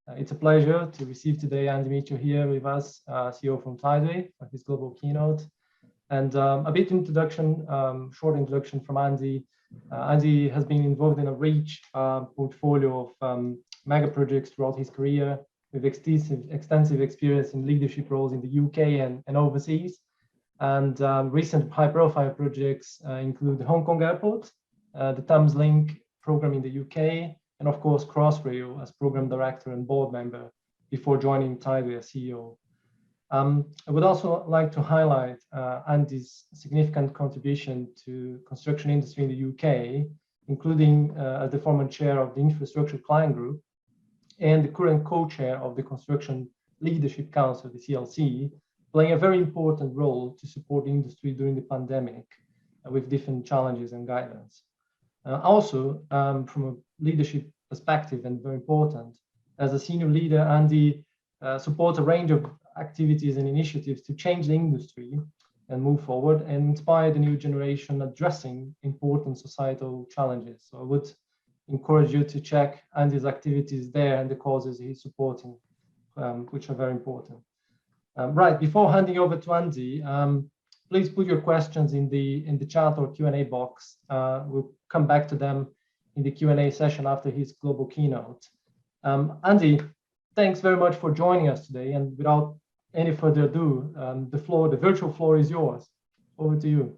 It's a pleasure to receive today Andy Mitchell here with us, CEO from Tideway, for his global keynote. And a bit introduction, short introduction from Andy. Andy has been involved in a rich portfolio of mega projects throughout his career, with extensive experience in leadership roles in the UK and overseas. And recent high-profile projects include the Hong Kong Airport, the Thames Link program in the UK, and of course Crossrail as program director and board member before joining Tideway as CEO. I would also like to highlight Andy's significant contribution to construction industry in the UK, including as the former chair of the Infrastructure Client Group and the current co-chair of the Construction Leadership Council, the CLC, playing a very important role to support the industry during the pandemic with different challenges and guidance. Also, from a leadership perspective, and very important, as a senior leader, Andy supports a range of activities and initiatives to change the industry and move forward and inspire the new generation addressing important societal challenges. So I would encourage you to check Andy's activities there and the causes he's supporting, which are very important. Right, before handing over to Andy, please put your questions in the chat or Q&A box. We'll come back to them in the Q&A session after his global keynote. Andy, thanks very much for joining us today. And without any further ado, the virtual floor is yours. Over to you.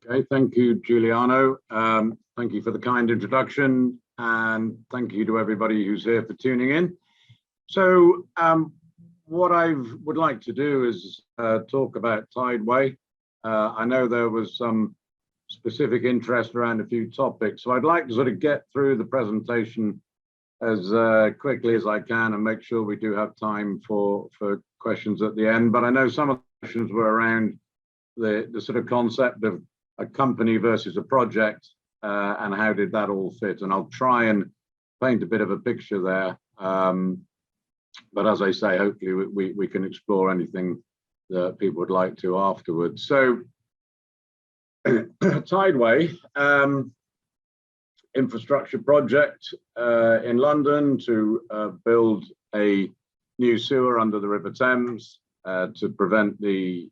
Okay, thank you, Giuliano. Thank you for the kind introduction, and thank you to everybody who's here for tuning in. So what I would like to do is talk about Tideway. I know there was some specific interest around a few topics, so I'd like to sort of get through the presentation as quickly as I can and make sure we do have time for questions at the end. But I know some of the questions were around the sort of concept of a company versus a project and how did that all fit. And I'll try and paint a bit of a picture there. But as I say, hopefully we can explore anything that people would like to afterwards. So Tideway, infrastructure project in London to build a new sewer under the River Thames to prevent the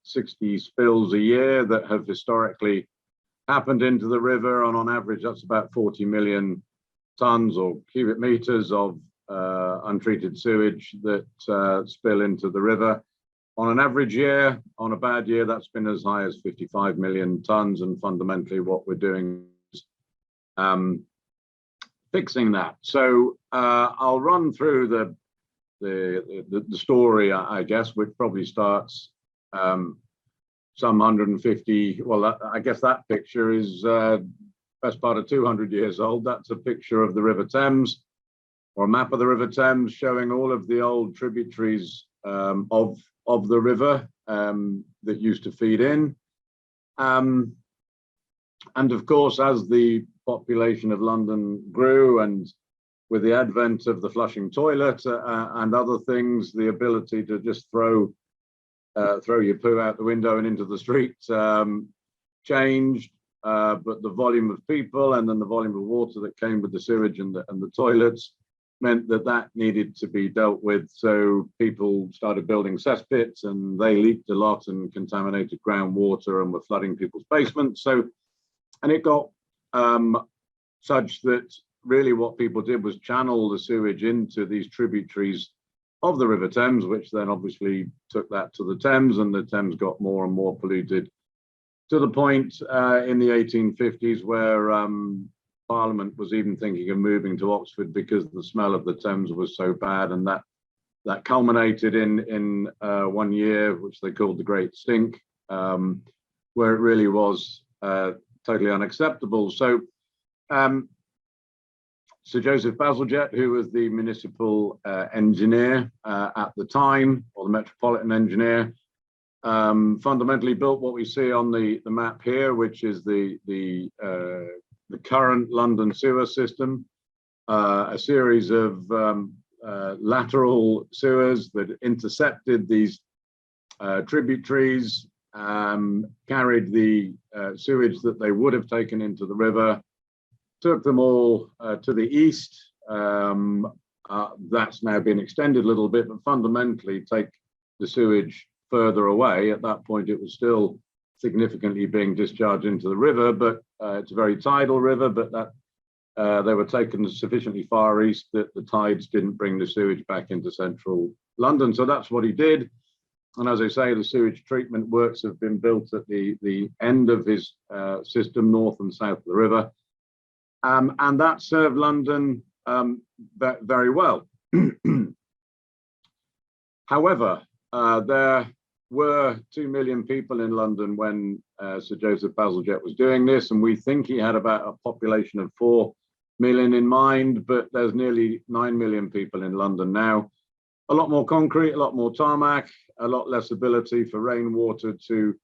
60 spills a year that have historically happened into the river. And on average, that's about 40 million tons or cubic meters of untreated sewage that spill into the river. On an average year, on a bad year, that's been as high as 55 million tons. And fundamentally, what we're doing is fixing that. So I'll run through the story, I guess, which probably starts some 150. Well, I guess that picture is best part of 200 years old. That's a picture of the River Thames, or a map of the River Thames showing all of the old tributaries of the river that used to feed in. And of course, as the population of London grew, and with the advent of the flushing toilet and other things, the ability to just throw your poo out the window and into the street changed. But the volume of people and then the volume of water that came with the sewage and the toilets meant that needed to be dealt with. So people started building cesspits, and they leaked a lot and contaminated groundwater and were flooding people's basements. So, and it got such that really what people did was channel the sewage into these tributaries of the River Thames, which then obviously took that to the Thames, and the Thames got more and more polluted to the point in the 1850s where Parliament was even thinking of moving to Oxford because the smell of the Thames was so bad. And that culminated in 1 year, which they called the Great Stink, where it really was totally unacceptable. So Sir Joseph Bazalgette, who was the municipal engineer at the time, or the metropolitan engineer, fundamentally built what we see on the map here, which is the current London sewer system, a series of lateral sewers that intercepted these tributaries, carried the sewage that they would have taken into the river, took them all to the east That's now been extended a little bit, but fundamentally take the sewage further away. At that point, it was still significantly being discharged into the river, but it's a very tidal river, but that they were taken sufficiently far east that the tides didn't bring the sewage back into central London. So that's what he did. And as I say, the sewage treatment works have been built at the end of his system, north and south of the river. And that served London very well. However, there were 2 million people in London when Sir Joseph Bazalgette was doing this, and we think he had about a population of 4 million in mind, but there's nearly 9 million people in London now. A lot more concrete, a lot more tarmac, a lot less ability for rainwater to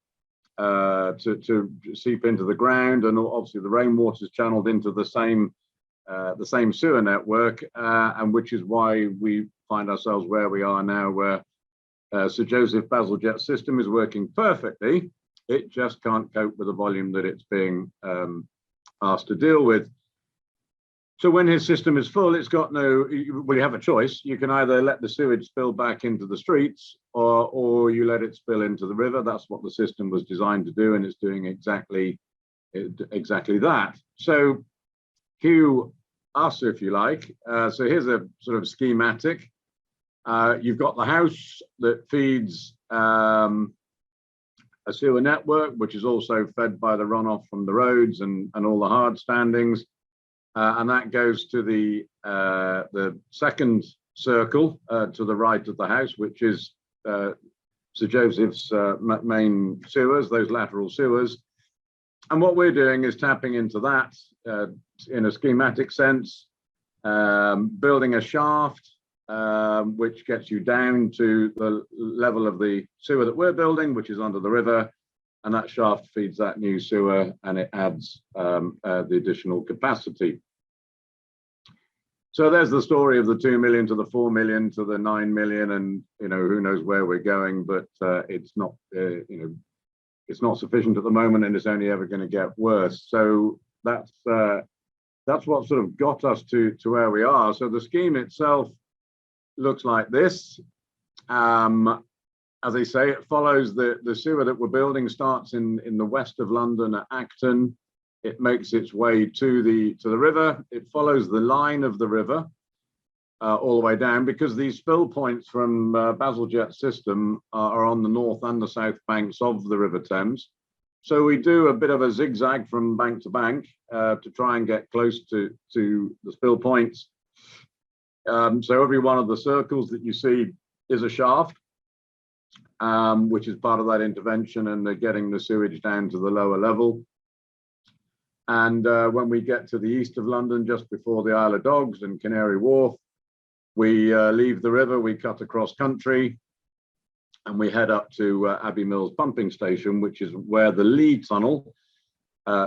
seep into the ground, and obviously the rainwater is channeled into the same sewer network, and which is why we find ourselves where we are now, where Sir Joseph Bazalgette's system is working perfectly. It just can't cope with the volume that it's being asked to deal with. So when his system is full, it's got no, well, you have a choice. You can either let the sewage spill back into the streets, or you let it spill into the river. That's what the system was designed to do, and it's doing exactly that. So cue us, if you like. So here's a sort of schematic. You've got the house that feeds a sewer network, which is also fed by the runoff from the roads and all the hard standings. And that goes to the second circle to the right of the house, which is Sir Joseph's main sewers, those lateral sewers. And what we're doing is tapping into that in a schematic sense, building a shaft, which gets you down to the level of the sewer that we're building, which is under the river. And that shaft feeds that new sewer, and it adds the additional capacity. So there's the story of the 2 million to the 4 million to the 9 million, and who knows where we're going, but it's not it's not sufficient at the moment, and it's only ever going to get worse. So that's what sort of got us to where we are. So the scheme itself looks like this. As I say, it follows the sewer that we're building starts in the west of London at Acton. It makes its way to the river. It follows the line of the river all the way down, because these spill points from Bazalgette's system are on the north and the south banks of the River Thames. So we do a bit of a zigzag from bank to bank to try and get close to the spill points. So every one of the circles that you see is a shaft, which is part of that intervention, and they're getting the sewage down to the lower level. And when we get to the east of London, just before the Isle of Dogs and Canary Wharf, we leave the river, we cut across country, and we head up to Abbey Mills pumping station, which is where the Lee Tunnel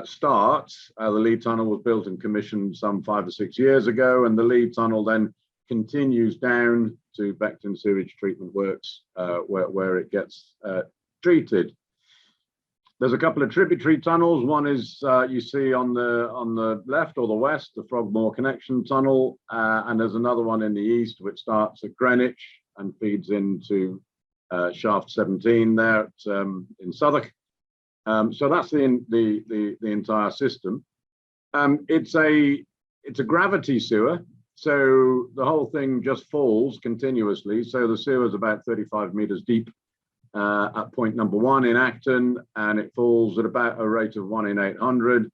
starts. The Lee Tunnel was built and commissioned some 5 or 6 years ago, and the Lee Tunnel then continues down to Beckton Sewage Treatment Works, where it gets treated. There's a couple of tributary tunnels. One is you see on the left or the west, the Frogmore Connection Tunnel, and there's another one in the east which starts at Greenwich and feeds into Shaft 17 there in Southwark. So that's the entire system. It's a gravity sewer, so the whole thing just falls continuously. So the sewer is about 35 meters deep at point number 1 in Acton, and it falls at about a rate of 1 in 800.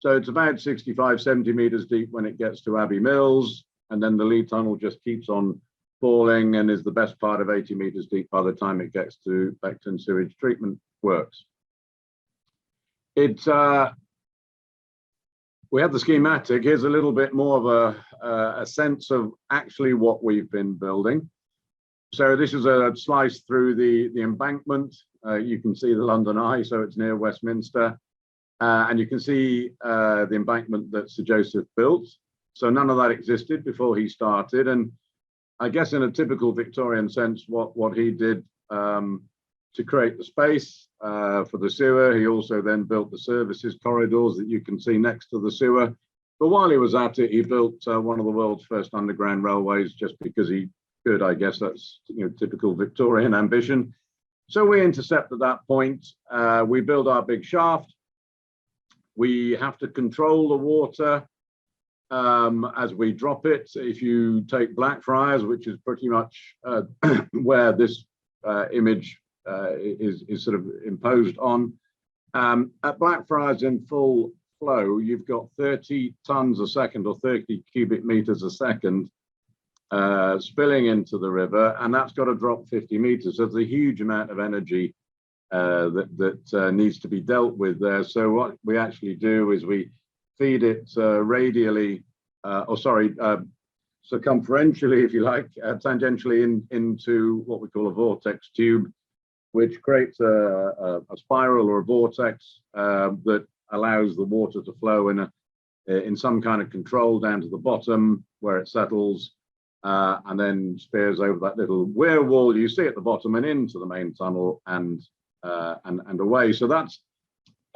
So it's about 65, 70 meters deep when it gets to Abbey Mills, and then the Lee Tunnel just keeps on falling and is the best part of 80 meters deep by the time it gets to Beckton Sewage Treatment Works. We have the schematic. Here's a little bit more of a sense of actually what we've been building. So this is a slice through the embankment. You can see the London Eye, so it's near Westminster. And you can see the embankment that Sir Joseph built. So none of that existed before he started. And I guess in a typical Victorian sense, what he did to create the space for the sewer, he also then built the services corridors that you can see next to the sewer. But while he was at it, he built one of the world's first underground railways just because he could. I guess that's typical Victorian ambition. So we intercept at that point. We build our big shaft. We have to control the water as we drop it. If you take Blackfriars, which is pretty much where this image is sort of imposed on, at Blackfriars in full flow, you've got 30 tons a second or 30 cubic meters a second spilling into the river, and that's got to drop 50 meters. So there's a huge amount of energy that needs to be dealt with there. So what we actually do is we feed it radially, circumferentially, if you like, tangentially into what we call a vortex tube, which creates a spiral or a vortex that allows the water to flow in some kind of control down to the bottom where it settles, and then spears over that little weir wall you see at the bottom and into the main tunnel and away. So that's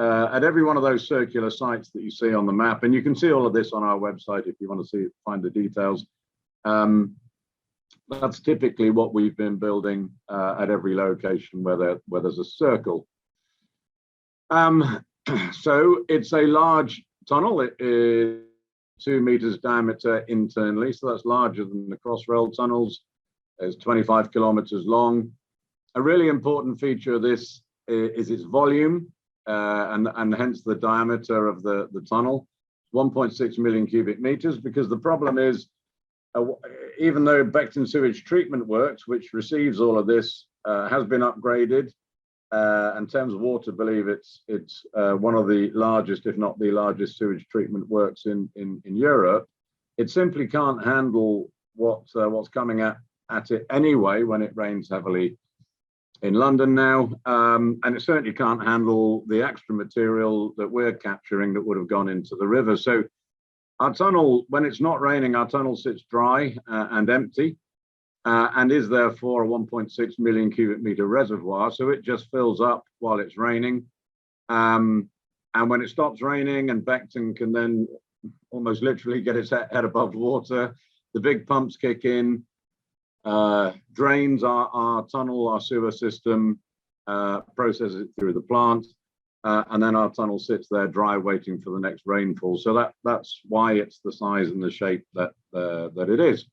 at every one of those circular sites that you see on the map, and you can see all of this on our website if you want to find the details. That's typically what we've been building at every location where there's a circle. So it's a large tunnel. It is 2 meters diameter internally, so that's larger than the Crossrail tunnels. It's 25 kilometers long. A really important feature of this is its volume, and hence the diameter of the tunnel, 1.6 million cubic meters, because the problem is, even though Beckton sewage treatment works, which receives all of this, has been upgraded, and Thames Water believe it's one of the largest, if not the largest, sewage treatment works in Europe. It simply can't handle what's coming at it anyway when it rains heavily in London now, and it certainly can't handle the extra material that we're capturing that would have gone into the river. So our tunnel, when it's not raining, our tunnel sits dry and empty, and is therefore a 1.6 million cubic meter reservoir. So it just fills up while it's raining. And when it stops raining and Beckton can then almost literally get its head above water, the big pumps kick in, drains our tunnel, our sewer system, processes it through the plant, and then our tunnel sits there dry, waiting for the next rainfall. So that's why it's the size and the shape that it is.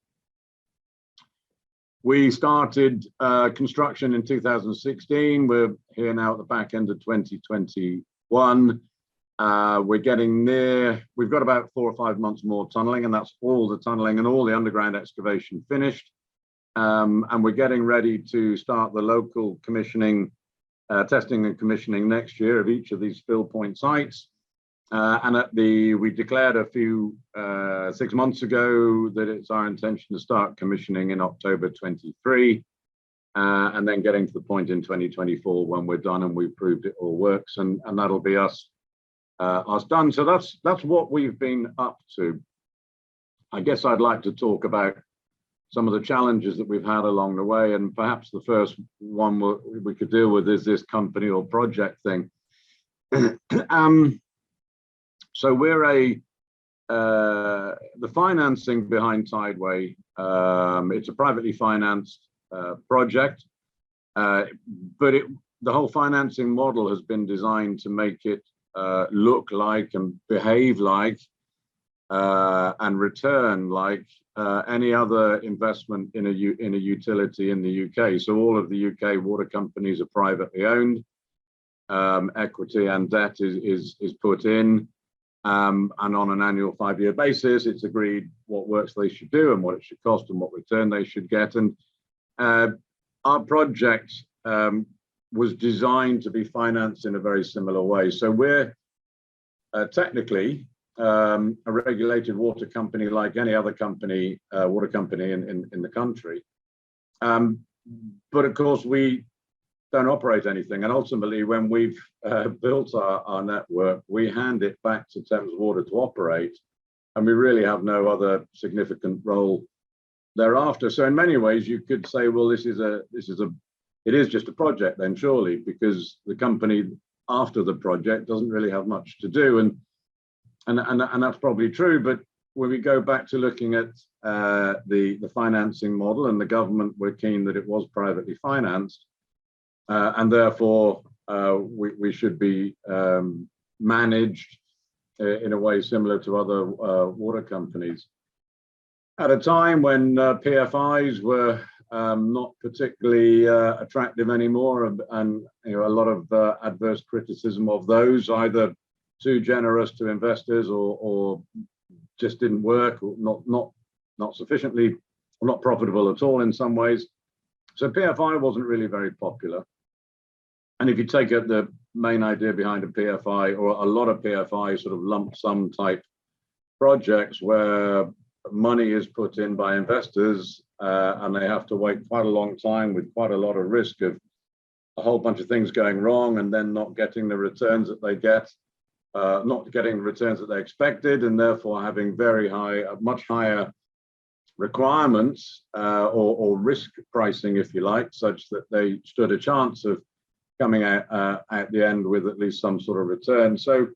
We started construction in 2016. We're here now at the back end of 2021. We're getting near, we've got about 4 or 5 months more tunneling, and that's all the tunneling and all the underground excavation finished. And we're getting ready to start the local commissioning, testing and commissioning next year of each of these fill point sites. And we declared a few 6 months ago that it's our intention to start commissioning in October 23, and then getting to the point in 2024 when we're done and we've proved it all works, and that'll be us done. So that's what we've been up to. I guess I'd like to talk about some of the challenges that we've had along the way, and perhaps the first one we could deal with is this company or project thing. So we're the financing behind Tideway, it's a privately financed project, but the whole financing model has been designed to make it look like and behave like and return like any other investment in a utility in the UK. So all of the UK water companies are privately owned. Equity and debt is put in, and on an annual 5-year basis, it's agreed what works they should do and what it should cost and what return they should get. And our project was designed to be financed in a very similar way. So we're technically a regulated water company like any other company, water company in the country. But of course, we don't operate anything. And ultimately, when we've built our network, we hand it back to Thames Water to operate, and we really have no other significant role thereafter. So in many ways, you could say, well, it is just a project then, surely, because the company after the project doesn't really have much to do. And and that's probably true. But when we go back to looking at the financing model, and the government were keen that it was privately financed, and therefore we should be managed in a way similar to other water companies. At a time when PFIs were not particularly attractive anymore, and a lot of adverse criticism of those, either too generous to investors or just didn't work, or not sufficiently, or not profitable at all in some ways. So PFI wasn't really very popular. And if you take it, the main idea behind a PFI, or a lot of PFI sort of lump sum type projects where money is put in by investors and they have to wait quite a long time with quite a lot of risk of a whole bunch of things going wrong and then not getting the returns that they get, not getting the returns that they expected, and therefore having much higher requirements or risk pricing, if you like, such that they stood a chance of coming out at the end with at least some sort of return. So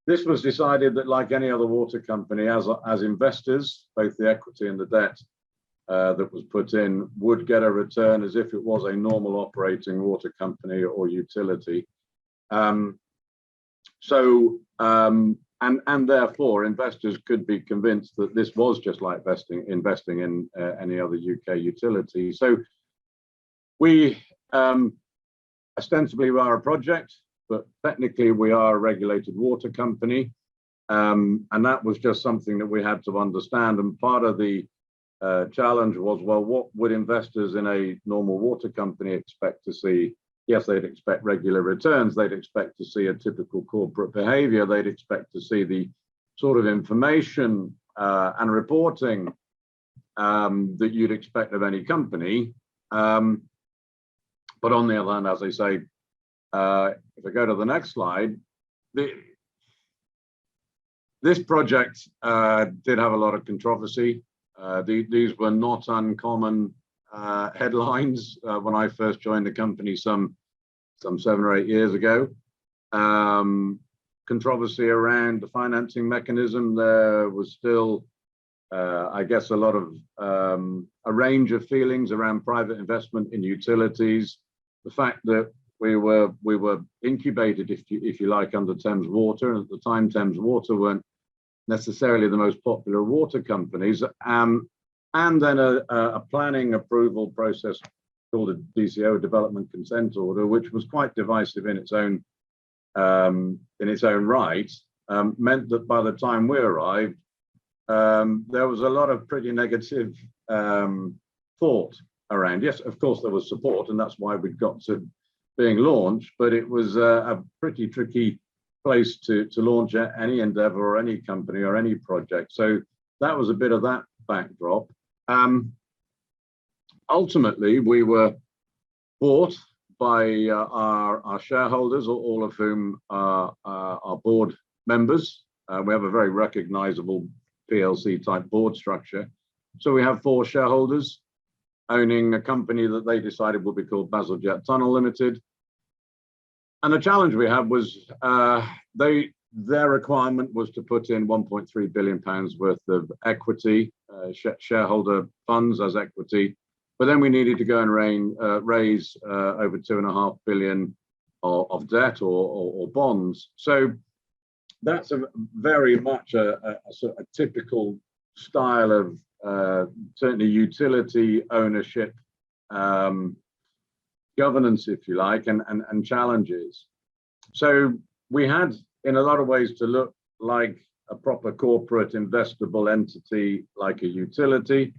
this was decided that, like any other water company, as investors, both the equity and the debt that was put in would get a return as if it was a normal operating water company or utility. And therefore investors could be convinced that this was just like investing in any other UK utility. So we ostensibly are a project, but technically we are a regulated water company. And that was just something that we had to understand. And part of the challenge was, well, what would investors in a normal water company expect to see? Yes, they'd expect regular returns. They'd expect to see a typical corporate behavior. They'd expect to see the sort of information and reporting that you'd expect of any company. But on the other hand, as I say, if I go to the next slide, this project did have a lot of controversy. These were not uncommon headlines when I first joined the company some 7 or 8 years ago. Controversy around the financing mechanism. There was still, I guess, a lot of a range of feelings around private investment in utilities. The fact that we were incubated, if you like, under Thames Water, and at the time Thames Water weren't necessarily the most popular water companies, and then a planning approval process called a DCO, Development Consent Order, which was quite divisive in its own right, meant that by the time we arrived, there was a lot of pretty negative thought around. Yes, of course there was support, and that's why we got to being launched, but it was a pretty tricky place to launch any endeavor or any company or any project. So that was a bit of that backdrop. Ultimately, we were bought by our shareholders, all of whom are our board members. We have a very recognizable PLC type board structure. So we have 4 shareholders owning a company that they decided would be called Bazalgette Tunnel Limited. And the challenge we had was their requirement was to put in £1.3 billion worth of equity, shareholder funds as equity. But then we needed to go and raise over £2.5 billion of debt or bonds. So that's very much a typical style of certainly utility ownership, governance, if you like, and challenges. So we had, in a lot of ways, to look like a proper corporate investable entity, like a utility.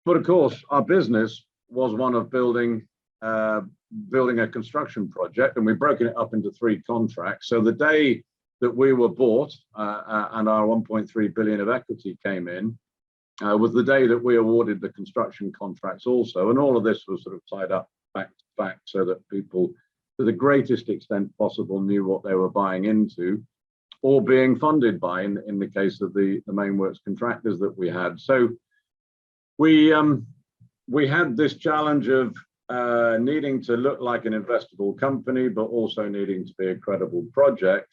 But of course, our business was one of building a construction project, and we've broken it up into 3 contracts. So the day that we were bought and our 1.3 billion of equity came in was the day that we awarded the construction contracts also. And all of this was sort of tied up back to back so that people, to the greatest extent possible, knew what they were buying into or being funded by in the case of the main works contractors that we had. So we had this challenge of needing to look like an investable company, but also needing to be a credible project.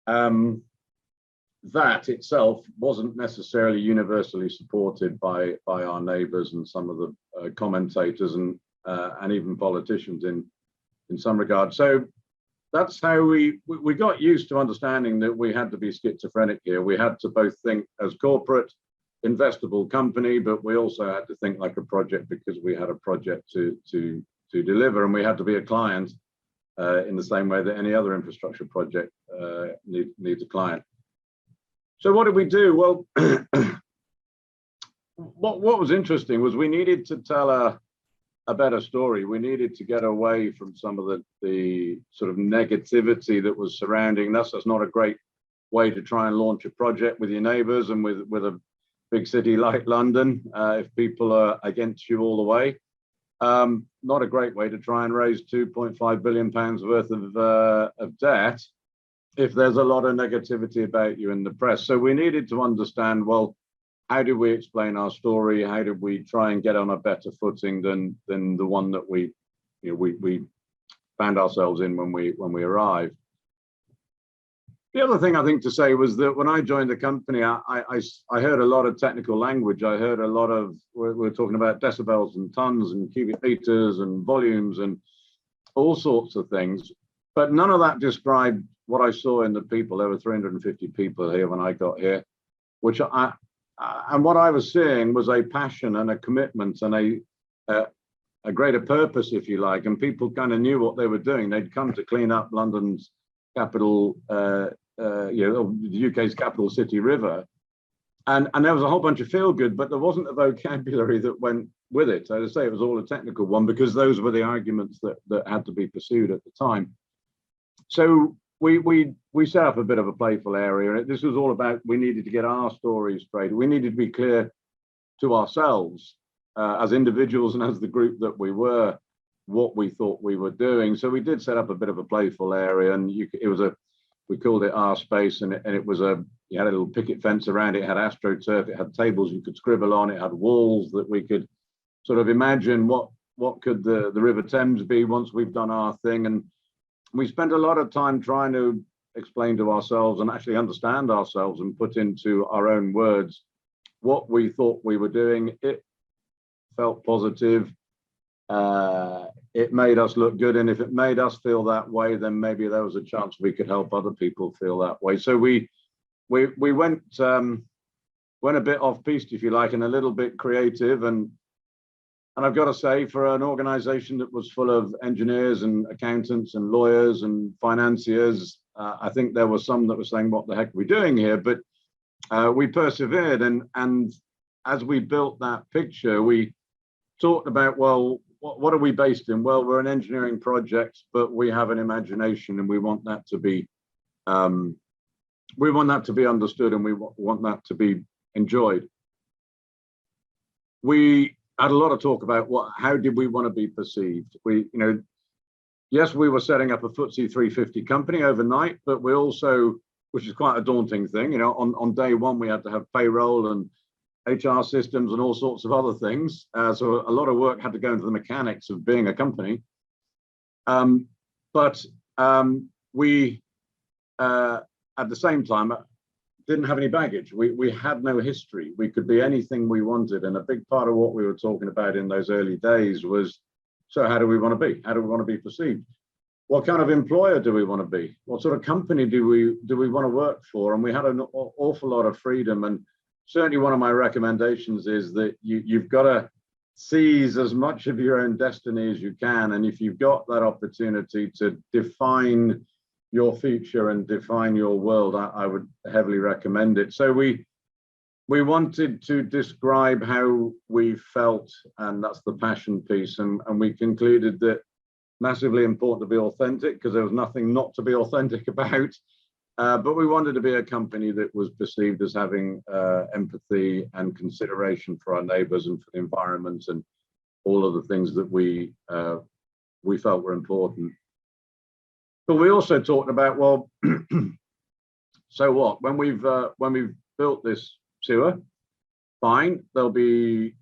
that itself wasn't necessarily universally supported by our neighbours and some of the commentators and even politicians in some regard. So that's how we got used to understanding that we had to be schizophrenic here. We had to both think as corporate, investable company, but we also had to think like a project because we had a project to deliver, and we had to be a client in the same way that any other infrastructure project needs a client. So what did we do? Well, what was interesting was we needed to tell a better story. We needed to get away from some of the sort of negativity that was surrounding us. That's not a great way to try and launch a project with your neighbours and with a big city like London, if people are against you all the way. Not a great way to try and raise £2.5 billion worth of debt if there's a lot of negativity about you in the press. So we needed to understand, well, how did we explain our story? How did we try and get on a better footing than the one that we found ourselves in when we arrived? The other thing I think to say was that when I joined the company, I heard a lot of technical language. I heard a lot of, we're talking about decibels and tons and cubic meters and volumes and all sorts of things. But none of that described what I saw in the people. There were 350 people here when I got here, and what I was seeing was a passion and a commitment and a greater purpose, if you like. And people kind of knew what they were doing. They'd come to clean up London's capital, the UK's capital city river. And there was a whole bunch of feel good, but there wasn't a vocabulary that went with it. As I say, it was all a technical one because those were the arguments that had to be pursued at the time. So we set up a bit of a playful area. This was all about, we needed to get our stories straight. We needed to be clear to ourselves as individuals and as the group that we were, what we thought we were doing. So we did set up a bit of a playful area, and we called it our space, and it was you had a little picket fence around it, it had astroturf, it had tables you could scribble on, it had walls that we could sort of imagine what could the River Thames be once we've done our thing. And we spent a lot of time trying to explain to ourselves and actually understand ourselves and put into our own words what we thought we were doing. It felt positive. It made us look good, and if it made us feel that way, then maybe there was a chance we could help other people feel that way. So we went a bit off piste, if you like, and a little bit creative. And I've got to say, for an organization that was full of engineers and accountants and lawyers and financiers, I think there were some that were saying, what the heck are we doing here? But we persevered, and as we built that picture, we talked about, well, what are we based in? Well, we're an engineering project, but we have an imagination, and we want that to be understood, and we want that to be enjoyed. We had a lot of talk about how did we want to be perceived. Yes, we were setting up a FTSE 350 company overnight, but we also, which is quite a daunting thing, on day one we had to have payroll and HR systems and all sorts of other things. So a lot of work had to go into the mechanics of being a company. But we, at the same time, didn't have any baggage. We had no history. We could be anything we wanted. And a big part of what we were talking about in those early days was, so how do we want to be? How do we want to be perceived? What kind of employer do we want to be? What sort of company do we want to work for? And we had an awful lot of freedom. And certainly one of my recommendations is that you've got to seize as much of your own destiny as you can. And if you've got that opportunity to define your future and define your world, I would heavily recommend it. So we wanted to describe how we felt, and that's the passion piece. And we concluded that massively important to be authentic, because there was nothing not to be authentic about. But we wanted to be a company that was perceived as having empathy and consideration for our neighbours and for the environment and all of the things that we felt were important. But we also talked about, well, so what? When we've built this sewer, fine, there'll be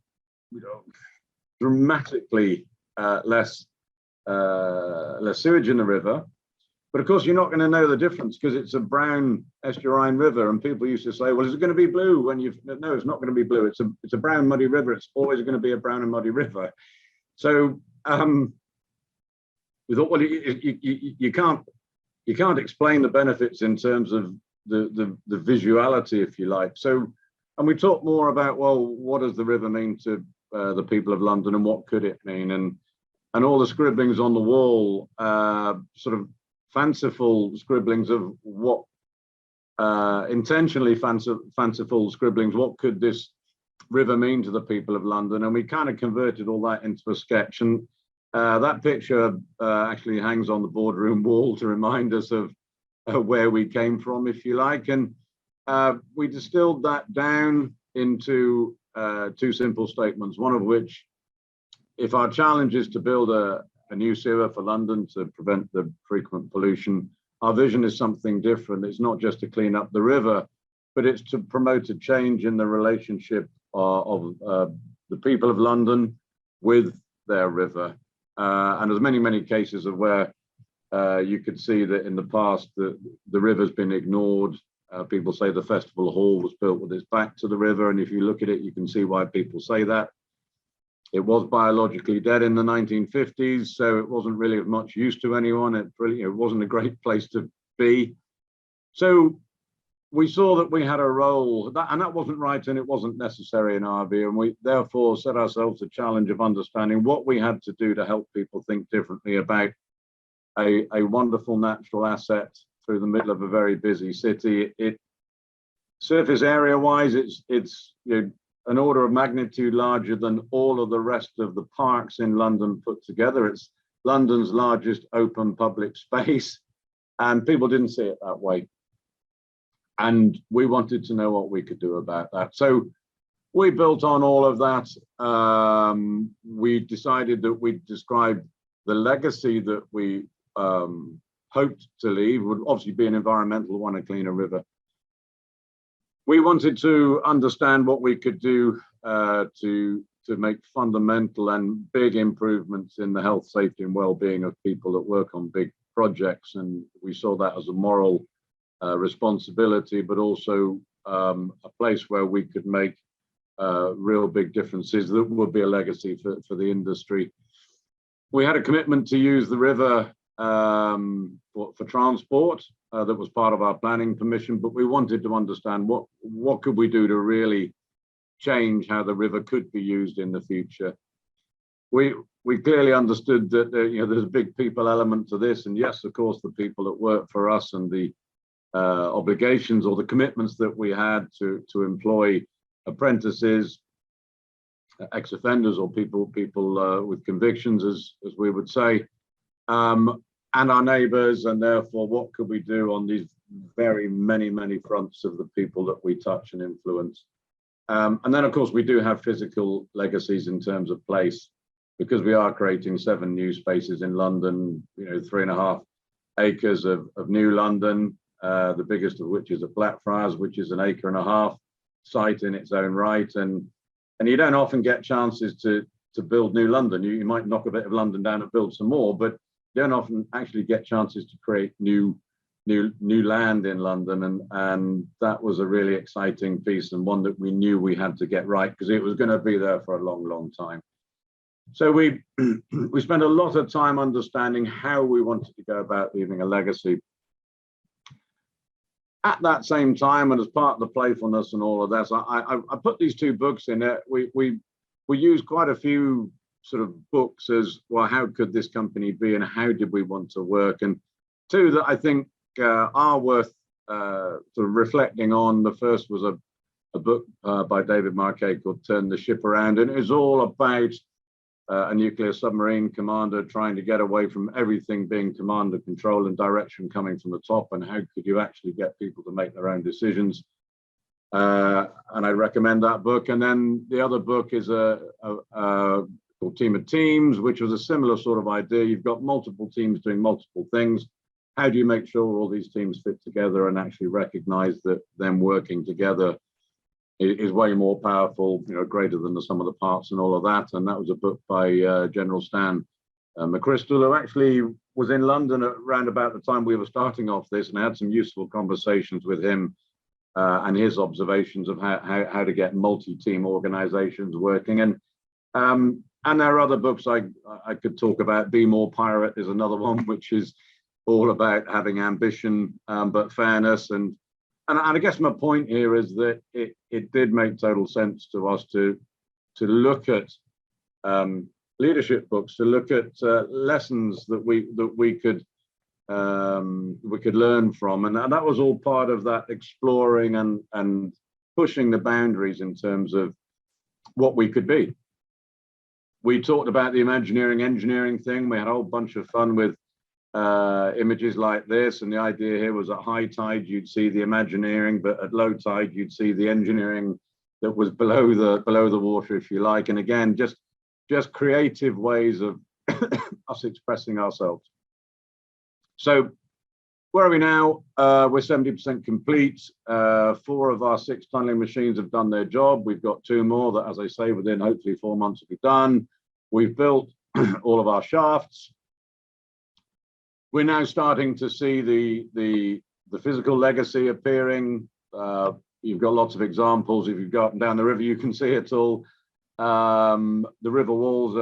dramatically less sewage in the river. But of course, you're not going to know the difference because it's a brown estuarine river. And people used to say, well, is it going to be blue when you've, no, it's not going to be blue. It's a brown, muddy river. It's always going to be a brown and muddy river. So we thought, well, you can't explain the benefits in terms of the visuality, if you like. So, and we talked more about, well, what does the river mean to the people of London and what could it mean? And all the scribblings on the wall, sort of fanciful scribblings of what, intentionally fanciful scribblings, what could this river mean to the people of London? And we kind of converted all that into a sketch. And that picture actually hangs on the boardroom wall to remind us of where we came from, if you like. And we distilled that down into two simple statements, one of which, if our challenge is to build a new sewer for London to prevent the frequent pollution, our vision is something different. It's not just to clean up the river, but it's to promote a change in the relationship of the people of London with their river. And there's many cases of where you could see that in the past the river's been ignored. People say the festival hall was built with its back to the river, and if you look at it, you can see why people say that. It was biologically dead in the 1950s, so it wasn't really of much use to anyone. It wasn't a great place to be. So we saw that we had a role, and that wasn't right, and it wasn't necessary in our view. And we therefore set ourselves the challenge of understanding what we had to do to help people think differently about a wonderful natural asset through the middle of a very busy city. It surface area wise, it's an order of magnitude larger than all of the rest of the parks in London put together. It's London's largest open public space, and people didn't see it that way. And we wanted to know what we could do about that. So we built on all of that. We decided that we'd describe the legacy that we hoped to leave. Would obviously be an environmental one, a cleaner river. We wanted to understand what we could do to make fundamental and big improvements in the health, safety, and well-being of people that work on big projects. And we saw that as a moral responsibility, but also a place where we could make real big differences that would be a legacy for the industry. We had a commitment to use the river for transport. That was part of our planning permission, but we wanted to understand what could we do to really change how the river could be used in the future. We clearly understood that there's a big people element to this, and yes, of course, the people that work for us and the obligations or the commitments that we had to employ apprentices, ex-offenders, or people with convictions, as we would say. And our neighbours, and therefore what could we do on these very many fronts of the people that we touch and influence. And then of course we do have physical legacies in terms of place, because we are creating 7 new spaces in London, 3.5 acres of new London, the biggest of which is at Blackfriars, which is an 1.5 acre site in its own right. And you don't often get chances to build new London. You might knock a bit of London down and build some more, but you don't often actually get chances to create new land in London, and that was a really exciting piece, and one that we knew we had to get right because it was going to be there for a long time. So we spent a lot of time understanding how we wanted to go about leaving a legacy. At that same time, and as part of the playfulness and all of this, I put these 2 books in it. We used quite a few sort of books as well. How could this company be, and how did we want to work? And 2 that I think are worth sort of reflecting on. The first was a book by David Marquet called Turn the Ship Around, and it was all about a nuclear submarine commander trying to get away from everything being command and control and direction coming from the top, and how could you actually get people to make their own decisions. And I recommend that book. And then the other book is called Team of Teams, which was a similar sort of idea. You've got multiple teams doing multiple things. How do you make sure all these teams fit together and actually recognize that them working together is way more powerful, greater than the sum of the parts and all of that. And that was a book by General Stan McChrystal, who actually was in London around about the time we were starting off this, and I had some useful conversations with him and his observations of how to get multi-team organizations working. And there are other books I could talk about. Be More Pirate is another one, which is all about having ambition, but fairness. And I guess my point here is that it did make total sense to us to look at leadership books, to look at lessons that we could learn from, and that was all part of that exploring and pushing the boundaries in terms of what we could be. We talked about the Imagineering engineering thing. We had a whole bunch of fun with images like this, and the idea here was at high tide you'd see the Imagineering, but at low tide you'd see the engineering that was below the water, if you like. And again, just creative ways of us expressing ourselves. So where are we now? We're 70% complete. 4 of our 6 tunneling machines have done their job. We've got 2 more that, as I say, within hopefully 4 months will be done. We've built all of our shafts. We're now starting to see the physical legacy appearing. You've got lots of examples. If you've got down the river, you can see it all. The river walls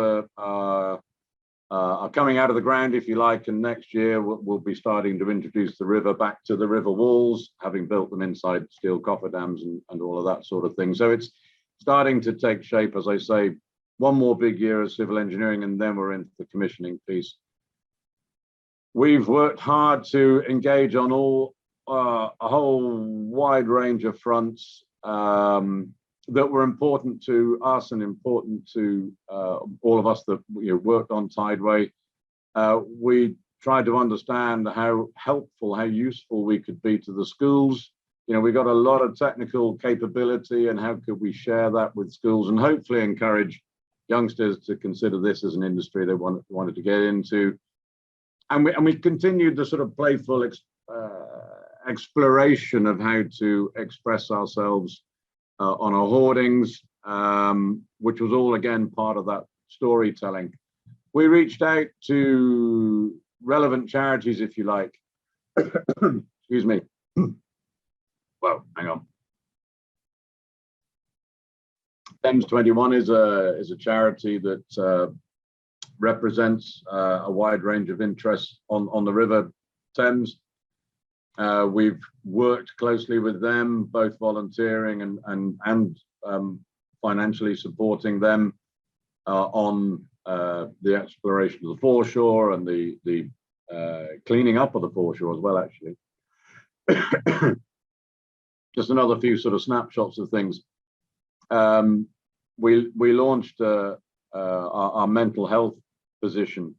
are coming out of the ground, if you like, and next year we'll be starting to introduce the river back to the river walls, having built them inside steel cofferdams and all of that sort of thing. So it's starting to take shape, as I say. 1 more big year of civil engineering, and then we're into the commissioning piece. We've worked hard to engage on a whole wide range of fronts that were important to us and important to all of us that worked on Tideway. We tried to understand how helpful, how useful we could be to the schools. We got a lot of technical capability, and how could we share that with schools and hopefully encourage youngsters to consider this as an industry they wanted to get into. And we continued the sort of playful exploration of how to express ourselves on our hoardings, which was all again part of that storytelling. We reached out to relevant charities, if you like. Excuse me. Well, hang on. Thames 21 is a charity that represents a wide range of interests on the River Thames. We've worked closely with them, both volunteering and financially supporting them on the exploration of the foreshore and the cleaning up of the foreshore as well, actually. Just another few sort of snapshots of things. We launched our mental health position.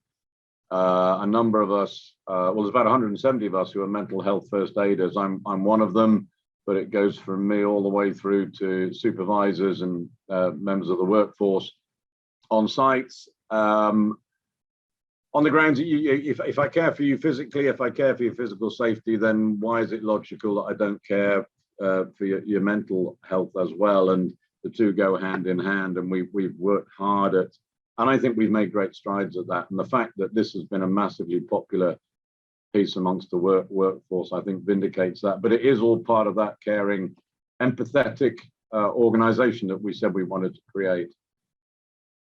A number of us, well, there's about 170 of us who are mental health first aiders. I'm one of them, but it goes from me all the way through to supervisors and members of the workforce on sites. On the grounds, if I care for you physically, if I care for your physical safety, then why is it logical that I don't care for your mental health as well? And the two go hand in hand, and we've worked hard at, and I think we've made great strides at that. And the fact that this has been a massively popular piece amongst the workforce, I think vindicates that. But it is all part of that caring, empathetic organization that we said we wanted to create.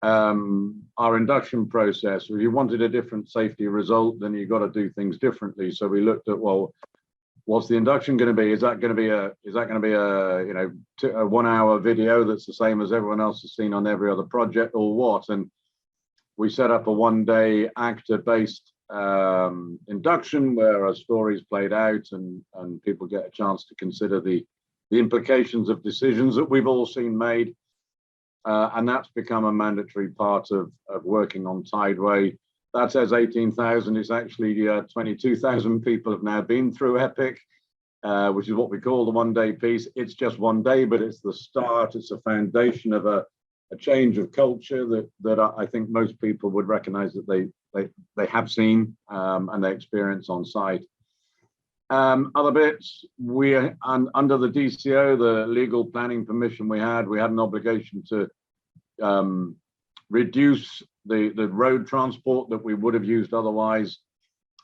Our induction process, if you wanted a different safety result, then you've got to do things differently. So we looked at, well, what's the induction going to be? Is that going to be a 1 hour video that's the same as everyone else has seen on every other project, or what? And we set up a 1-day actor-based induction where our stories played out and people get a chance to consider the implications of decisions that we've all seen made. And that's become a mandatory part of working on Tideway. That says 18,000. It's actually 22,000 people have now been through EPIC, which is what we call the 1-day piece. It's just 1 day, but it's the start. It's a foundation of a change of culture that I think most people would recognize that they have seen and they experience on site. Other bits, under the DCO, the legal planning permission we had an obligation to reduce the road transport that we would have used otherwise.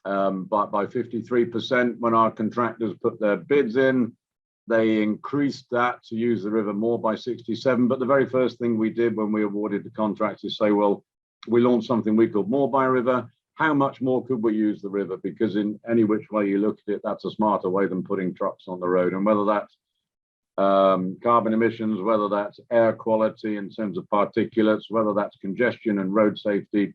by 53%. When our contractors put their bids in, they increased that to use the river more by 67. But the very first thing we did when we awarded the contract is say, well, we launched something we called More by River. How much more could we use the river? Because in any which way you look at it, that's a smarter way than putting trucks on the road. And whether that's carbon emissions, whether that's air quality in terms of particulates, whether that's congestion and road safety,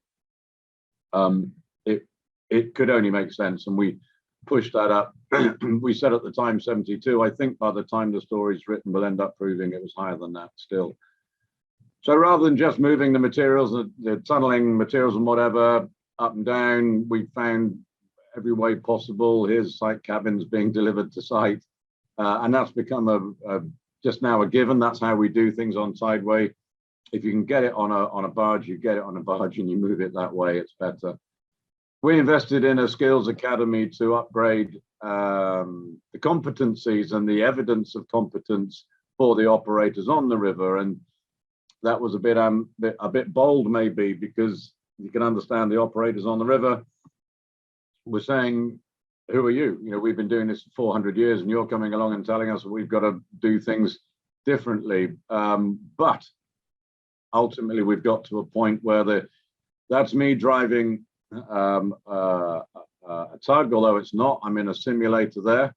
it could only make sense. And we pushed that up. We said at the time 72. I think by the time the story's written, we'll end up proving it was higher than that still. So rather than just moving the materials, the tunneling materials and whatever up and down, we found every way possible. Here's site cabins being delivered to site. And that's become just now a given. That's how we do things on Tideway. If you can get it on a barge, you get it on a barge and you move it that way, it's better. We invested in a skills academy to upgrade the competencies and the evidence of competence for the operators on the river. And that was a bit bold maybe, because you can understand the operators on the river were saying, who are you? You know, we've been doing this for 400 years and you're coming along and telling us we've got to do things differently. But ultimately we've got to a point where that's me driving a tug, although it's not. I'm in a simulator there,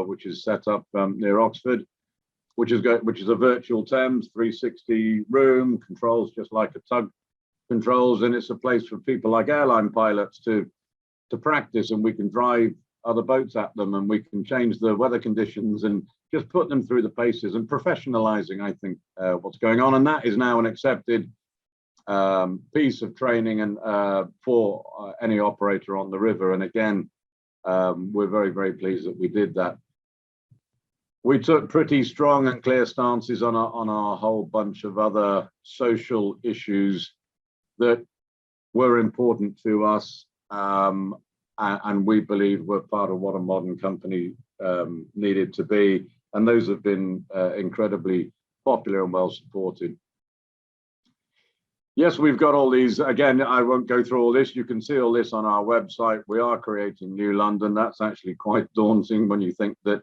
which is set up near Oxford, which is a virtual Thames 360 room, controls just like a tug controls, and it's a place for people like airline pilots to practice, and we can drive other boats at them, and we can change the weather conditions and just put them through the paces and professionalizing, I think, what's going on. And that is now an accepted piece of training and for any operator on the river. And again, we're very, very pleased that we did that. We took pretty strong and clear stances on a whole bunch of other social issues that were important to us, and we believe were part of what a modern company needed to be. And those have been incredibly popular and well supported. Yes, we've got all these. Again, I won't go through all this. You can see all this on our website. We are creating New London. That's actually quite daunting when you think that.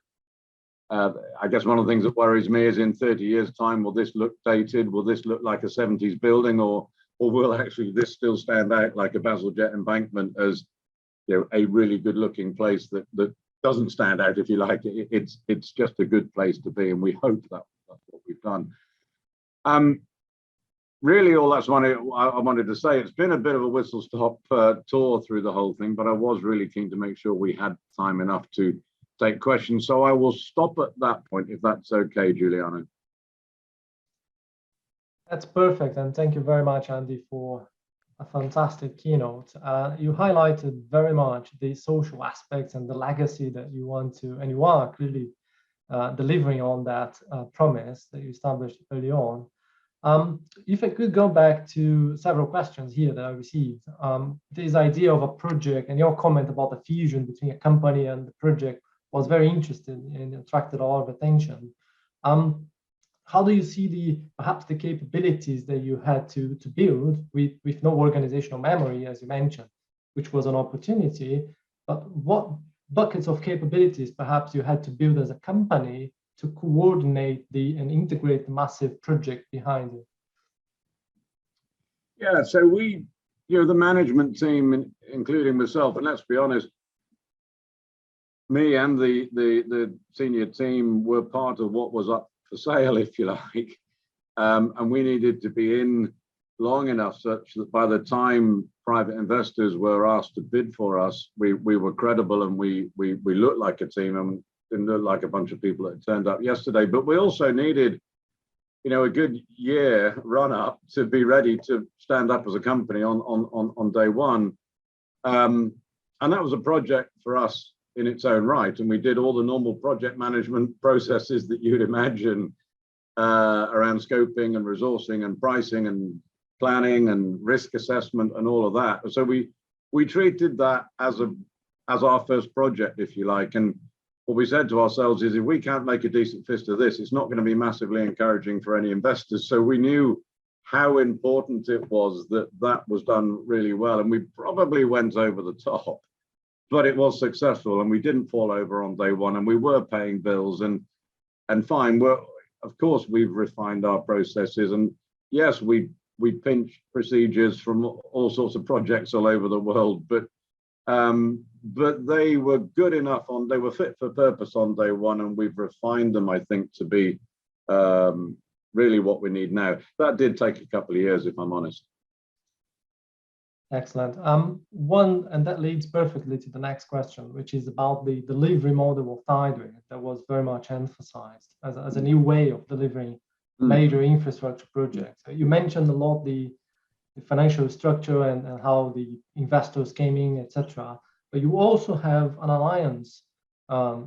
I guess one of the things that worries me is in 30 years' time, will this look dated? Will this look like a 70s building, or will actually this still stand out like a Bazalgette embankment as, you know, a really good-looking place that doesn't stand out, if you like? It's just a good place to be, and we hope that's what we've done. Really, all that's I wanted to say. It's been a bit of a whistle-stop tour through the whole thing, but I was really keen to make sure we had time enough to take questions. So I will stop at that point, if that's okay, Giuliano. That's perfect. And thank you very much, Andy, for a fantastic keynote. You highlighted very much the social aspects and the legacy that you want to, and you are clearly delivering on that promise that you established early on. If I could go back to several questions here that I received, this idea of a project and your comment about the fusion between a company and the project was very interesting and attracted a lot of attention. How do you see perhaps the capabilities that you had to build with no organizational memory, as you mentioned, which was an opportunity, but what buckets of capabilities perhaps you had to build as a company to coordinate and integrate the massive project behind it? Yeah, so we, the management team, including myself, and let's be honest, me and the senior team were part of what was up for sale, if you like, and we needed to be in long enough such that by the time private investors were asked to bid for us, we were credible, and we looked like a team and didn't look like a bunch of people that turned up yesterday. But we also needed, a good year run up to be ready to stand up as a company on day one, and that was a project for us in its own right. And we did all the normal project management processes that you'd imagine around scoping and resourcing and pricing and planning and risk assessment and all of that. So we treated that as our first project, if you like. And what we said to ourselves is, if we can't make a decent fist of this, it's not going to be massively encouraging for any investors. So we knew how important it was that was done really well. And we probably went over the top. but it was successful, and we didn't fall over on day one, and we were paying bills, and fine. Of course, we've refined our processes, and yes, we pinch procedures from all sorts of projects all over the world, but they were good enough they were fit for purpose on day one, and we've refined them, I think, to be really what we need now. That did take a couple of years, if I'm honest. Excellent. And that leads perfectly to the next question, which is about the delivery model of Tideway that was very much emphasized as a new way of delivering major infrastructure projects. You mentioned a lot the financial structure and how the investors came in, etc. But you also have an alliance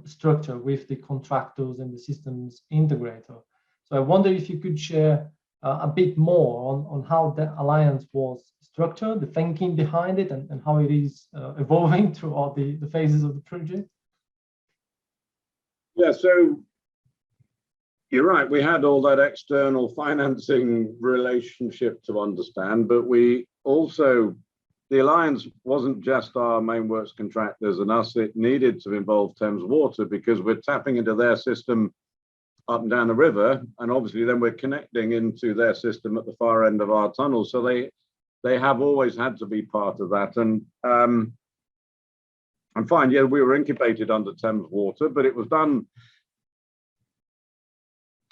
structure with the contractors and the systems integrator. So I wonder if you could share a bit more on how that alliance was structured, the thinking behind it, and how it is evolving throughout the phases of the project. Yeah, so you're right. We had all that external financing relationship to understand, but we also, the alliance wasn't just our main works contractors and us. It needed to involve Thames Water, because we're tapping into their system up and down the river, and obviously then we're connecting into their system at the far end of our tunnel. So they have always had to be part of that. And fine, yeah, we were incubated under Thames Water, but it was done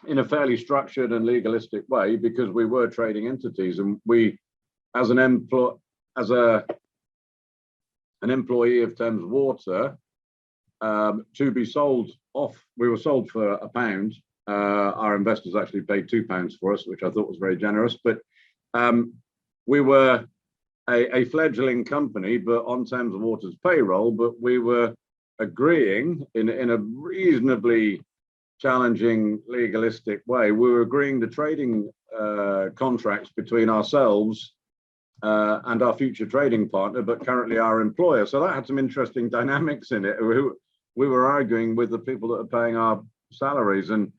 in a fairly structured and legalistic way, because we were trading entities, and we, as an employee of Thames Water, to be sold off, we were sold for £1. Our investors actually paid £2 for us, which I thought was very generous. But we were a fledgling company, but on Thames Water's payroll. But we were agreeing in a reasonably challenging legalistic way. We were agreeing the trading contracts between ourselves and our future trading partner, but currently our employer. So that had some interesting dynamics in it. We were arguing with the people that are paying our salaries, and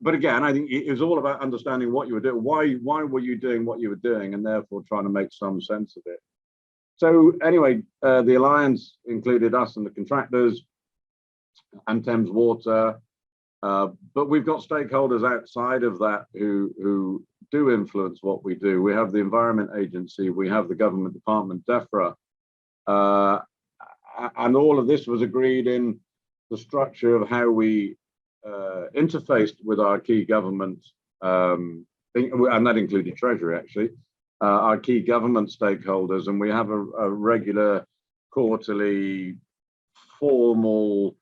but again, I think it was all about understanding what you were doing. Why were you doing what you were doing, and therefore trying to make some sense of it. So anyway, the alliance included us and the contractors and Thames Water, but we've got stakeholders outside of that who do influence what we do. We have the Environment Agency, we have the government department, DEFRA, and all of this was agreed in the structure of how we interfaced with our key government, and that included Treasury, actually, our key government stakeholders. And we have a regular quarterly formal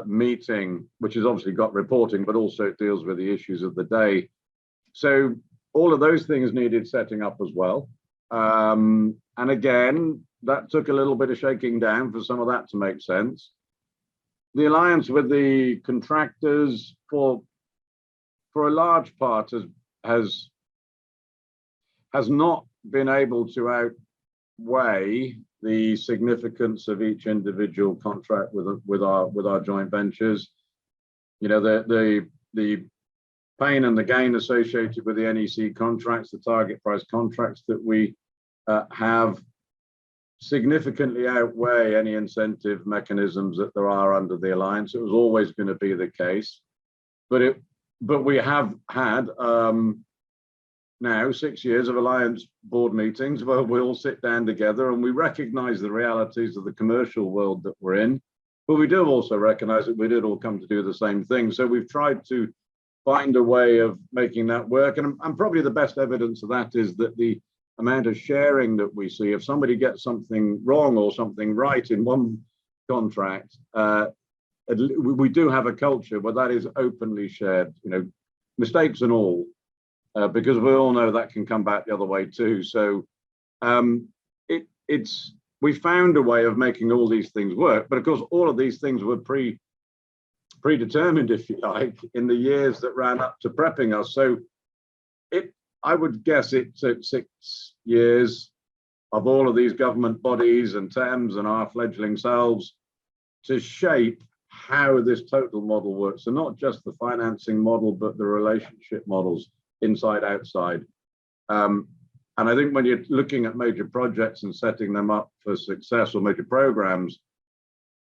meeting, which has obviously got reporting, but also deals with the issues of the day. So all of those things needed setting up as well. And again, that took a little bit of shaking down for some of that to make sense. The alliance with the contractors, for a large part, has not been able to outweigh the significance of each individual contract with our joint ventures. You know, the pain and the gain associated with the NEC contracts, the target price contracts that we have, significantly outweigh any incentive mechanisms that there are under the alliance. It was always going to be the case, but we have had now 6 years of alliance board meetings where we all sit down together and we recognize the realities of the commercial world that we're in, but we do also recognize that we did all come to do the same thing. So we've tried to find a way of making that work, and probably the best evidence of that is that the amount of sharing that we see. If somebody gets something wrong or something right in one contract, we do have a culture where that is openly shared, you know, mistakes and all, because we all know that can come back the other way too. So we found a way of making all these things work, but of course all of these things were predetermined, if you like, in the years that ran up to prepping us. So I would guess it took 6 years of all of these government bodies and Thames and our fledgling selves to shape how this total model works. So not just the financing model, but the relationship models inside, outside. And And I think when you're looking at major projects and setting them up for success or major programs,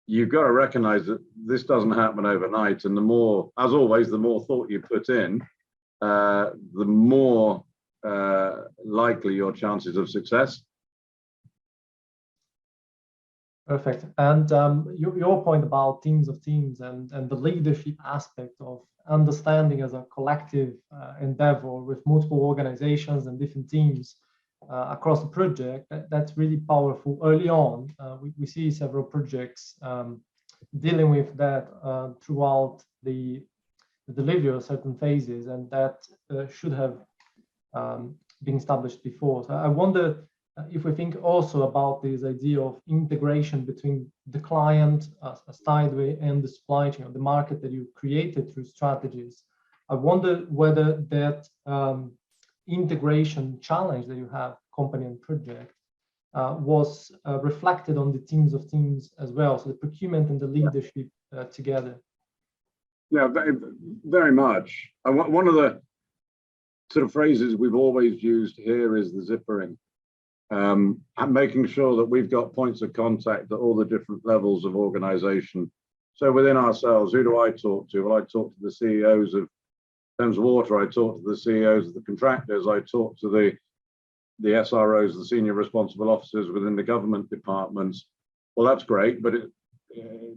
you've got to recognize that this doesn't happen overnight. And the more, as always, the more thought you put in, the more likely your chances of success. Perfect. And your point about teams of teams and the leadership aspect of understanding as a collective endeavor with multiple organizations and different teams across the project, that's really powerful. Early on, we see several projects dealing with that throughout the delivery of certain phases, and that should have been established before. So I wonder if we think also about this idea of integration between the client as Tideway and the supply chain, or the market that you created through strategies. I wonder whether that integration challenge that you have, company and project, was reflected on the teams of teams as well. So the procurement and the leadership together. Yeah, very, very much. One of the sort of phrases we've always used here is the zippering. And making sure that we've got points of contact at all the different levels of organization. So within ourselves, who do I talk to? Well, I talk to the CEOs of Thames Water, I talk to the CEOs of the contractors, I talk to the SROs, the senior responsible officers within the government departments. Well, that's great, but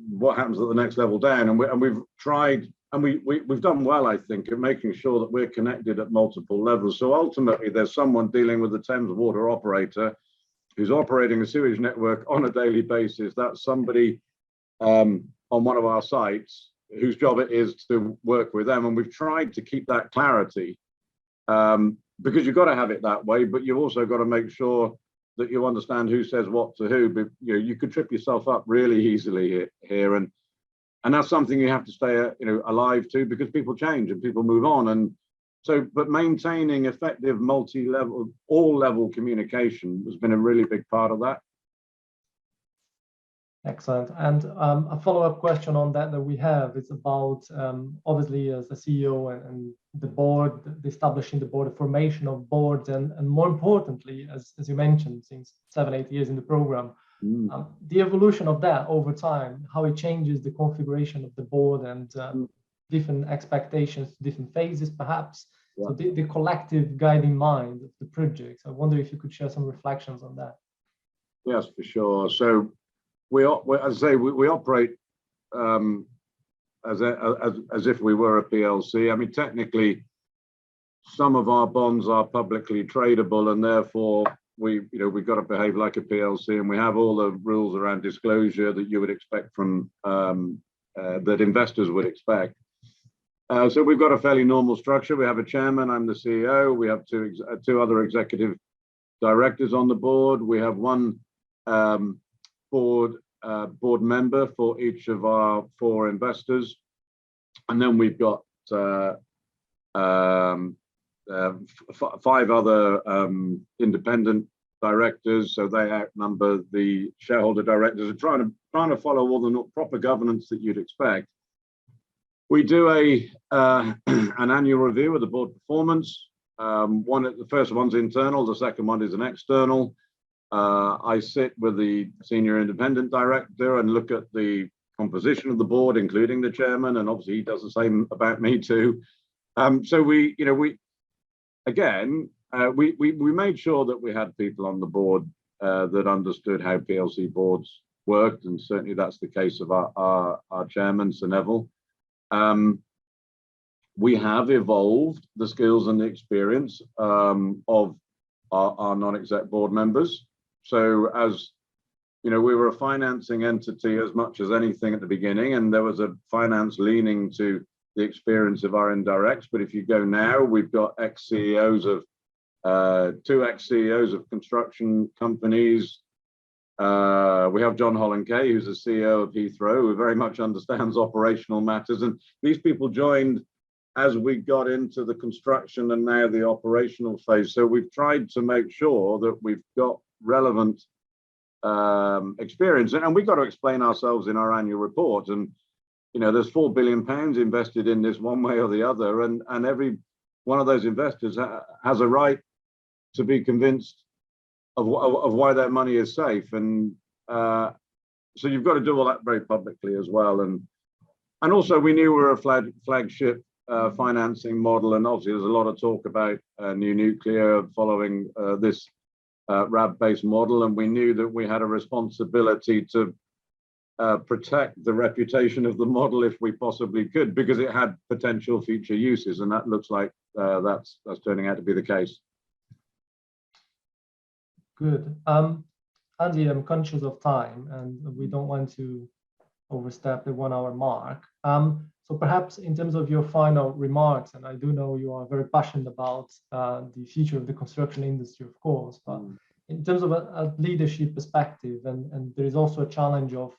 what happens at the next level down? And we've tried, and we've done well, I think, at making sure that we're connected at multiple levels. So ultimately, there's someone dealing with the Thames Water operator who's operating a sewage network on a daily basis. That's somebody on one of our sites whose job it is to work with them. And we've tried to keep that clarity because you've got to have it that way, but you've also got to make sure that you understand who says what to who. But you could trip yourself up really easily here. And that's something you have to stay, alive to, because people change and people move on. And so, but maintaining effective multi-level, all-level communication has been a really big part of that. Excellent. And a follow-up question on that we have is about, obviously, as the CEO and the board, establishing the board, the formation of boards, and more importantly, as you mentioned, since 7-8 years in the program, the evolution of that over time, how it changes the configuration of the board and different expectations, different phases, perhaps. Yeah. So the collective guiding mind of the project. I wonder if you could share some reflections on that. Yes, for sure. So as I say, we operate as if we were a PLC. I mean, technically, some of our bonds are publicly tradable, and therefore we've got to behave like a PLC, and we have all the rules around disclosure that you would expect from that investors would expect. So we've got a fairly normal structure. We have a chairman, I'm the CEO. We have two other executive directors on the board. We have one board member for each of our 4 investors, and then we've got 5 other independent directors, so they outnumber the shareholder directors, and trying to follow all the proper governance that you'd expect. We do an annual review of the board performance. The first one's internal, the second one is an external. I sit with the senior independent director and look at the composition of the board, including the chairman, and obviously he does the same about me too. So we made sure that we had people on the board that understood how PLC boards worked, and certainly that's the case of our chairman, Sir Neville. We have evolved the skills and the experience of our non-exec board members. So as we were a financing entity as much as anything at the beginning, and there was a finance leaning to the experience of our indirects. But if you go now, we've got ex-CEOs of 2 ex-CEOs of construction companies. We have John Holland-Kay, who's the CEO of Heathrow, who very much understands operational matters. And these people joined as we got into the construction and now the operational phase. So we've tried to make sure that we've got relevant experience, and we've got to explain ourselves in our annual report. And there's £4 billion invested in this one way or the other, and every one of those investors has a right to be convinced of why that money is safe. And so you've got to do all that very publicly as well. And also we knew we were a flagship financing model. And obviously there's a lot of talk about new nuclear following this RAB-based model. And we knew that we had a responsibility to protect the reputation of the model if we possibly could, because it had potential future uses. And that looks like that's turning out to be the case. Good. Andy, I'm conscious of time and we don't want to overstep the 1 hour mark. So perhaps in terms of your final remarks, and I do know you are very passionate about the future of the construction industry, of course, but in terms of a leadership perspective, and there is also a challenge of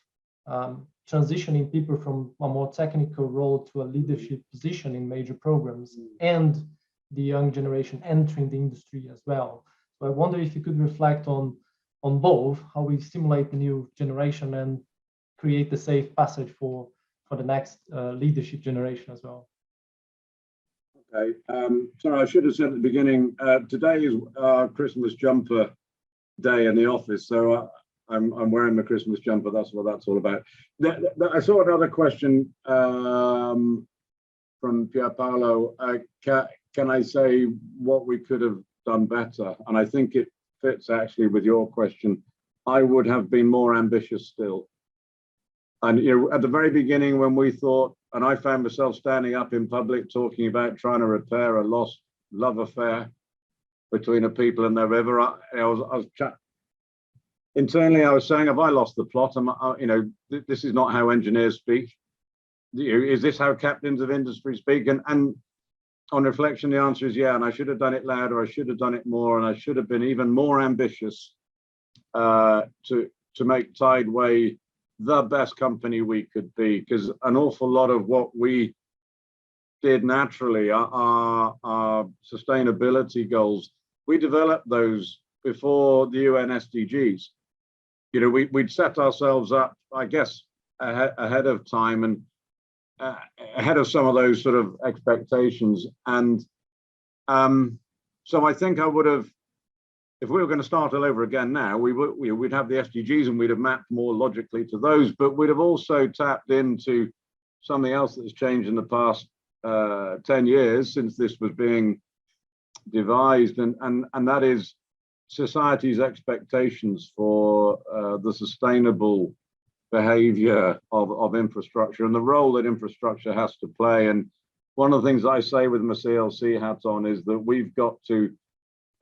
transitioning people from a more technical role to a leadership position in major programs, and the young generation entering the industry as well. So I wonder if you could reflect on both, how we stimulate the new generation and create the safe passage for the next leadership generation as well. Okay, sorry, I should have said at the beginning, today is our Christmas jumper day in the office, so I'm wearing my Christmas jumper. That's what that's all about. I saw another question from Pier Paolo. Can I say what we could have done better? And I think it fits actually with your question. I would have been more ambitious still. And you know, at the very beginning, when we thought, and I found myself standing up in public talking about trying to repair a lost love affair between a people and their river, internally, I was saying, have I lost the plot? You know, this is not how engineers speak. Is this how captains of industry speak? And on reflection, the answer is yeah. And I should have done it louder. I should have done it more, and I should have been even more ambitious to make Tideway the best company we could be. Because an awful lot of what we did naturally, our sustainability goals, we developed those before the UN SDGs. You know, we'd set ourselves up, I guess, ahead of time and ahead of some of those sort of expectations. And so I think I would have, if we were going to start all over again now, we'd have the SDGs and we'd have mapped more logically to those, but we'd have also tapped into something else that's changed in the past 10 years since this was being devised, and that is society's expectations for the sustainable behavior of infrastructure and the role that infrastructure has to play. And one of the things I say with my CLC hat on is that we've got to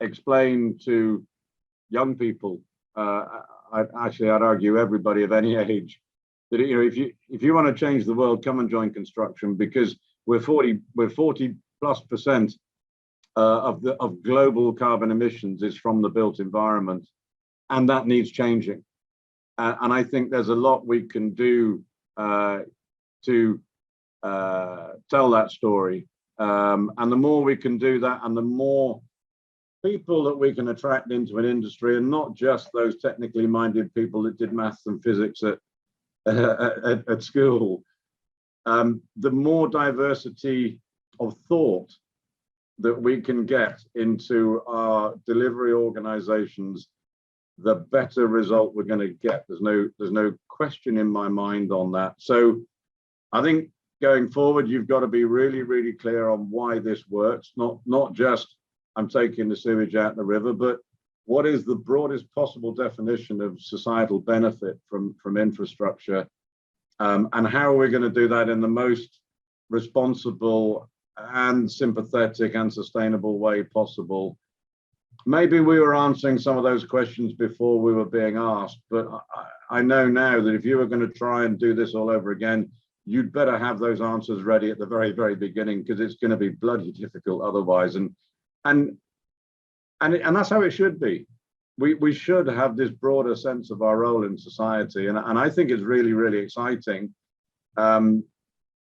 explain to young people, I'd argue everybody of any age, that you know, if you want to change the world, come and join construction, because we're 40+% of global carbon emissions is from the built environment, and that needs changing. And I think there's a lot we can do to tell that story. And the more we can do that, and the more people that we can attract into an industry, and not just those technically minded people that did maths and physics at school, the more diversity of thought that we can get into our delivery organizations, the better result we're going to get. There's no question in my mind on that. So I think going forward, you've got to be really, really clear on why this works, not just I'm taking the sewage out the river, but what is the broadest possible definition of societal benefit from infrastructure, and how are we going to do that in the most responsible and sympathetic and sustainable way possible. Maybe we were answering some of those questions before we were being asked, but I know now that if you were going to try and do this all over again, you'd better have those answers ready at the very, very beginning, because it's going to be bloody difficult otherwise. And that's how it should be. We should have this broader sense of our role in society, and I think it's really, really exciting. You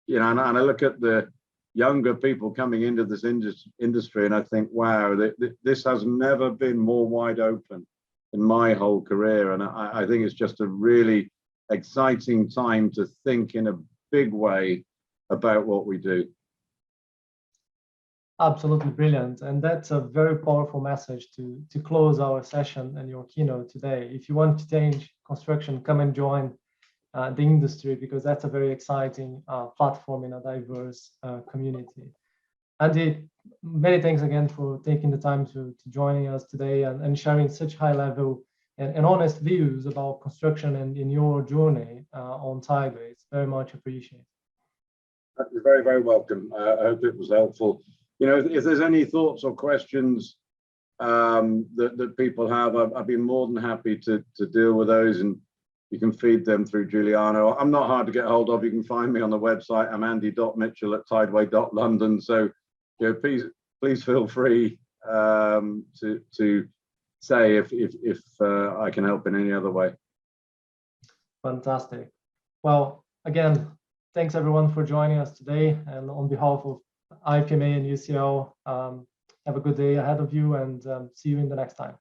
know, and I look at the younger people coming into this industry, and I think, wow, this has never been more wide open in my whole career. And I think it's just a really exciting time to think in a big way about what we do. Absolutely brilliant. And that's a very powerful message to close our session and your keynote today. If you want to change construction, come and join the industry, because that's a very exciting platform in a diverse community. Andy, many thanks again for taking the time to joining us today and sharing such high level and honest views about construction and in your journey on Tideway. It's very much appreciated. You're very, very welcome. I hope it was helpful. You know, if there's any thoughts or questions that people have, I'd be more than happy to deal with those, and you can feed them through Giuliano. I'm not hard to get hold of. You can find me on the website. I'm andy.mitchell@tideway.london. So, you know, please feel free to say if I can help in any other way. Fantastic. Well, again, thanks everyone for joining us today. And on behalf of IPMA and UCL, have a good day ahead of you, and see you in the next time.